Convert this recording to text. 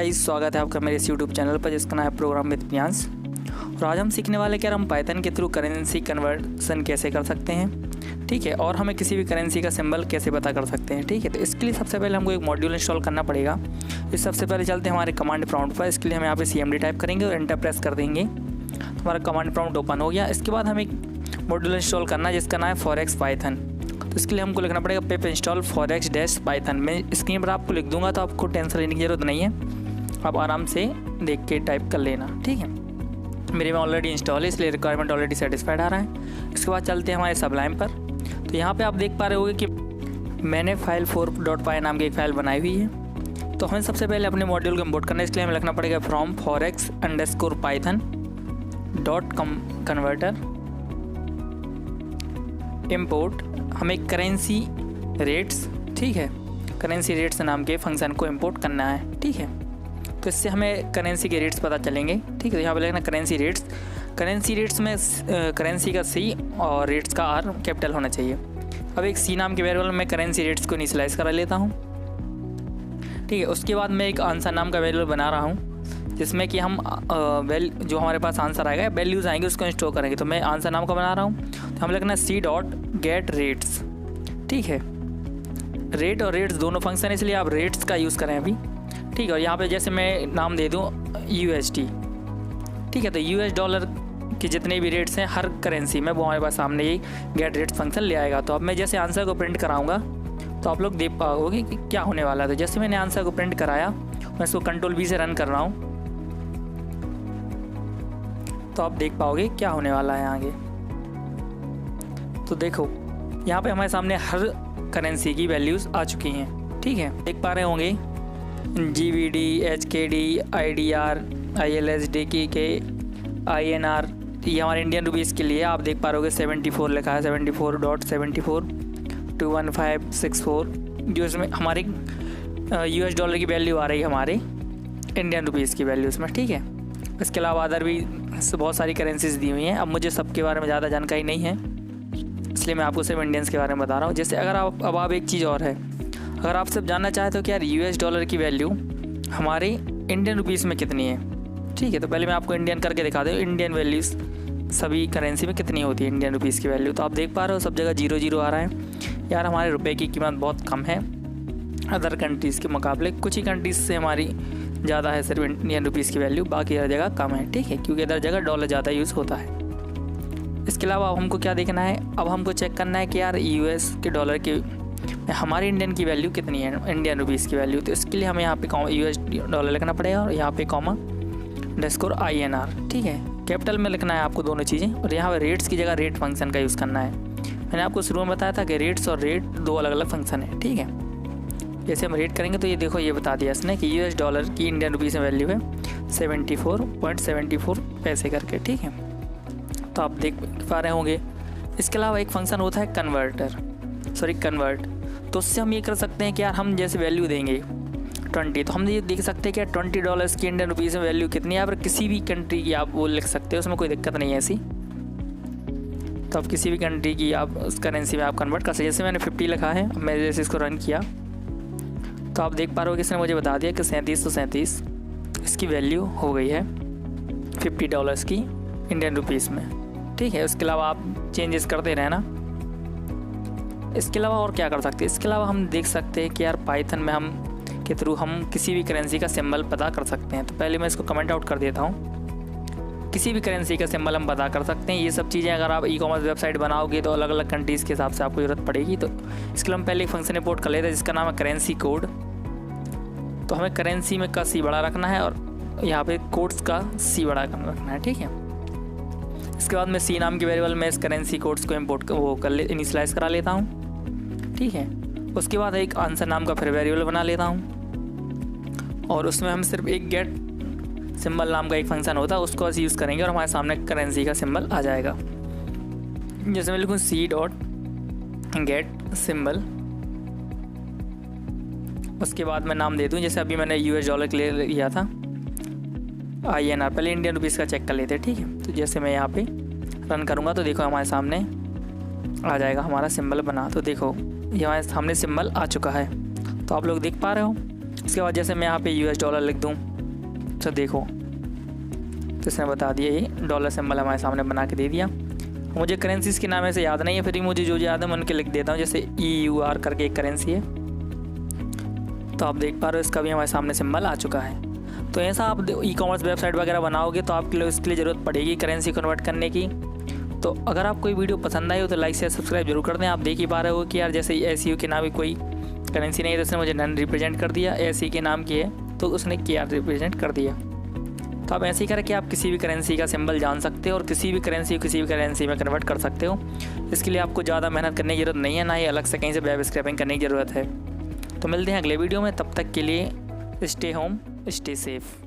Guys, स्वागत है आपका मेरे इस यूट्यूब चैनल पर जिसका नाम है प्रोग्राम विद प्रियांश। और आज हम सीखने वाले कि हम पाइथन के थ्रू करेंसी कन्वर्सन कैसे कर सकते हैं, ठीक है। और हमें किसी भी करेंसी का सिंबल कैसे पता कर सकते हैं, ठीक है। तो इसके लिए सबसे पहले हमको एक मॉड्यूल इंस्टॉल करना पड़ेगा। इस सबसे पहले चलते हैं हमारे कमांड प्रॉम्प्ट पर। इसके लिए हम यहाँ पे CMD टाइप करेंगे और एंटर प्रेस कर देंगे। हमारा कमांड प्रॉम्प्ट ओपन हो गया। इसके बाद हमें एक मॉड्यूल इंस्टॉल करना है जिसका नाम है फॉरेक्स पाइथन। तो इसके लिए हमको लिखना पड़ेगा पिप इंस्टॉल फॉरेक्स पाइथन। मैं स्क्रीन पर आपको लिख दूंगा तो आपको टेंशन लेने की ज़रूरत नहीं है, आप आराम से देख के टाइप कर लेना, ठीक है। मेरे में ऑलरेडी इंस्टॉल है इसलिए रिक्वायरमेंट ऑलरेडी सेटिस्फाइड आ रहा है। इसके बाद चलते हैं हमारे सबलाइम पर। तो यहाँ पे आप देख पा रहे होंगे कि मैंने फाइल 4.py नाम की एक फ़ाइल बनाई हुई है। तो हमें सबसे पहले अपने मॉड्यूल को इम्पोर्ट करना है। इसके लिए हमें लिखना पड़ेगा फ्रॉम forex_python .converter इम्पोर्ट। हमें करेंसी रेट्स, ठीक है, करेंसी रेट्स नाम के फंक्शन को इंपोर्ट करना है, ठीक है। तो इससे हमें करेंसी के रेट्स पता चलेंगे, ठीक है। यहाँ पे लिखना करेंसी रेट्स। करेंसी रेट्स में करेंसी का C और रेट्स का R कैपिटल होना चाहिए। अब एक C नाम के वेरिएबल में करेंसी रेट्स को इनिशियलाइज करा लेता हूँ, ठीक है। उसके बाद मैं एक आंसर नाम का वेरिएबल बना रहा हूँ जिसमें कि हम जो हमारे पास आंसर आएगा वैल्यूज़ आएंगे उसको स्टोर करेंगे। तो मैं आंसर नाम का बना रहा हूँ। तो हम लिखना C.getRates, ठीक है। रेट और रेट्स दोनों फंक्शन है इसलिए आप रेट्स का यूज़ करें अभी, ठीक है। और यहाँ पे जैसे मैं नाम दे दूँ USD, ठीक है। तो US डॉलर के जितने भी रेट्स हैं हर करेंसी में वो हमारे पास सामने ही गेट रेट्स फंक्शन ले आएगा। तो अब मैं जैसे आंसर को प्रिंट कराऊंगा तो आप लोग देख पाओगे कि क्या होने वाला है। तो जैसे मैंने आंसर को प्रिंट कराया, मैं इसको Ctrl+V से रन कर रहा हूँ, तो आप देख पाओगे क्या होने वाला है आगे। तो देखो यहाँ पे हमारे सामने हर करेंसी की वैल्यूज़ आ चुकी हैं, ठीक है। देख पा रहे होंगे GBD, HKD, IDR, ILSD, KK, INR, ये हमारे इंडियन रुपीज़ के लिए आप देख पा रहे हो 74 लिखा है, 74.74 21564, जो इसमें हमारी US डॉलर की वैल्यू आ रही है हमारे इंडियन रुपीज़ की वैल्यूज़ में, ठीक है। इसके अलावा अदर भी बहुत सारी करेंसीज दी हुई हैं। अब मुझे सबके बारे में ज़्यादा जानकारी नहीं है इसलिए मैं आपको सिर्फ इंडियंस के बारे में बता रहा हूँ। जैसे अगर आप एक चीज़ और है, अगर आप सब जानना चाहते हो कि यार US डॉलर की वैल्यू हमारे इंडियन रुपीज़ में कितनी है, ठीक है। तो पहले मैं आपको इंडियन करके दिखा दूँ इंडियन वैल्यूज़ सभी करेंसी में कितनी होती है इंडियन रुपीज़ की वैल्यू। तो आप देख पा रहे हो सब जगह 0 आ रहा है। यार हमारे रुपये की कीमत बहुत कम है अदर कंट्रीज़ के मुकाबले। कुछ ही कंट्रीज़ से हमारी ज़्यादा है सिर्फ इंडियन रुपीज़ की वैल्यू, बाकी हर जगह कम है, ठीक है, क्योंकि इधर जगह डॉलर ज़्यादा यूज़ होता है। इसके अलावा अब हमको क्या देखना है, अब हमको चेक करना है कि यार US के डॉलर की हमारी इंडियन की वैल्यू कितनी है, इंडियन रुपीज़ की वैल्यू। तो इसके लिए हमें यहाँ पे US डॉलर लिखना पड़ेगा और यहाँ पे $INR, ठीक है। कैपिटल में लिखना है आपको दोनों चीज़ें। और यहाँ पे रेट्स की जगह रेट फंक्शन का यूज़ करना है। मैंने आपको शुरू में बताया था कि रेट्स और रेट दो अलग अलग फंक्शन है, ठीक है। जैसे हम रेट करेंगे तो ये देखो ये बता दिया इसने कि US डॉलर की इंडियन रुपीज़ में वैल्यू है 74.74 पैसे करके, ठीक है। तो आप देख पा रहे होंगे। इसके अलावा एक फंक्शन होता है कन्वर्ट। तो उससे हम ये कर सकते हैं कि यार हम जैसे वैल्यू देंगे 20, तो हम ये देख सकते हैं कि यार $20 की इंडियन रुपीज़ में वैल्यू कितनी है। पर किसी भी कंट्री की आप वो लिख सकते हो, उसमें कोई दिक्कत नहीं है ऐसी। तो आप किसी भी कंट्री की आप उस करेंसी में आप कन्वर्ट कर सकते। जैसे मैंने 50 लिखा है, मैं जैसे इसको रन किया तो आप देख पा रहे हो कि इसने मुझे बता दिया कि 3737 इसकी वैल्यू हो गई है $50 की इंडियन रुपीज़ में, ठीक है। उसके अलावा आप चेंजेस करते रहना। इसके अलावा और क्या कर सकते हैं, इसके अलावा हम देख सकते हैं कि यार पाइथन में हम के थ्रू हम किसी भी करेंसी का सिंबल पता कर सकते हैं। तो पहले मैं इसको कमेंट आउट कर देता हूँ। किसी भी करेंसी का सिंबल हम पता कर सकते हैं। ये सब चीज़ें अगर आप ई-कॉमर्स वेबसाइट बनाओगे तो अलग अलग कंट्रीज़ के हिसाब से आपको ज़रूरत पड़ेगी। तो इसके लिए हम पहले एक फंक्शन इंपोर्ट कर लेते हैं जिसका नाम है करेंसी कोड। तो हमें करेंसी में का C बड़ा रखना है और यहाँ पे कोड्स का C बड़ा रखना है, ठीक है। इसके बाद मैं C नाम के वेरिएबल में इस करेंसी कोड्स को इनिशियलाइज करा लेता हूँ, ठीक है। उसके बाद एक आंसर नाम का फिर वेरिएबल बना लेता हूँ और उसमें हम सिर्फ एक गेट सिंबल नाम का एक फंक्शन होता है उसको यूज़ करेंगे और हमारे सामने करेंसी का सिंबल आ जाएगा। जैसे मैं लिखूँ C.getSymbol। उसके बाद मैं नाम दे दूँ, जैसे अभी मैंने US डॉलर के लिए लिया था INR, पहले इंडियन रुपीज़ का चेक कर लेते हैं, ठीक है। तो जैसे मैं यहाँ पे रन करूँगा तो देखो हमारे सामने आ जाएगा हमारा सिंबल बना। तो देखो ये हमारे सामने सिंबल आ चुका है, तो आप लोग देख पा रहे हो। इसके बाद जैसे मैं यहाँ पे US डॉलर लिख दूँ तो देखो, तो इसने बता दिया ये डॉलर सिंबल हमारे सामने बना के दे दिया। मुझे करेंसीज के नाम ऐसे याद नहीं है, फिर भी मुझे जो याद है मैं उनके लिख देता हूँ। जैसे EUR करके एक करेंसी है, तो आप देख पा रहे हो इसका भी हमारे सामने सिंबल आ चुका है। तो ऐसा आप ई-कॉमर्स वेबसाइट वगैरह बनाओगे तो आपके लिए इसके लिए ज़रूरत पड़ेगी करेंसी कन्वर्ट करने की। तो अगर आपको कोई वीडियो पसंद आई हो तो लाइक शेयर सब्सक्राइब जरूर कर दें। आप देख ही पा रहे हो कि यार जैसे SEO के नाम की कोई करेंसी नहीं है तो उसने मुझे नन रिप्रेजेंट कर दिया, SE के नाम की है तो उसने KR रिप्रेजेंट कर दिया। तो आप ऐसे ही करके आप किसी भी करेंसी का सिंबल जान सकते हो और किसी भी करेंसी में कन्वर्ट कर सकते हो। इसके लिए आपको ज़्यादा मेहनत करने की ज़रूरत नहीं है, ना ही अलग से कहीं से वेब स्क्रैपिंग करने की ज़रूरत है। तो मिलते हैं अगले वीडियो में, तब तक के लिए स्टे होम स्टे सेफ़।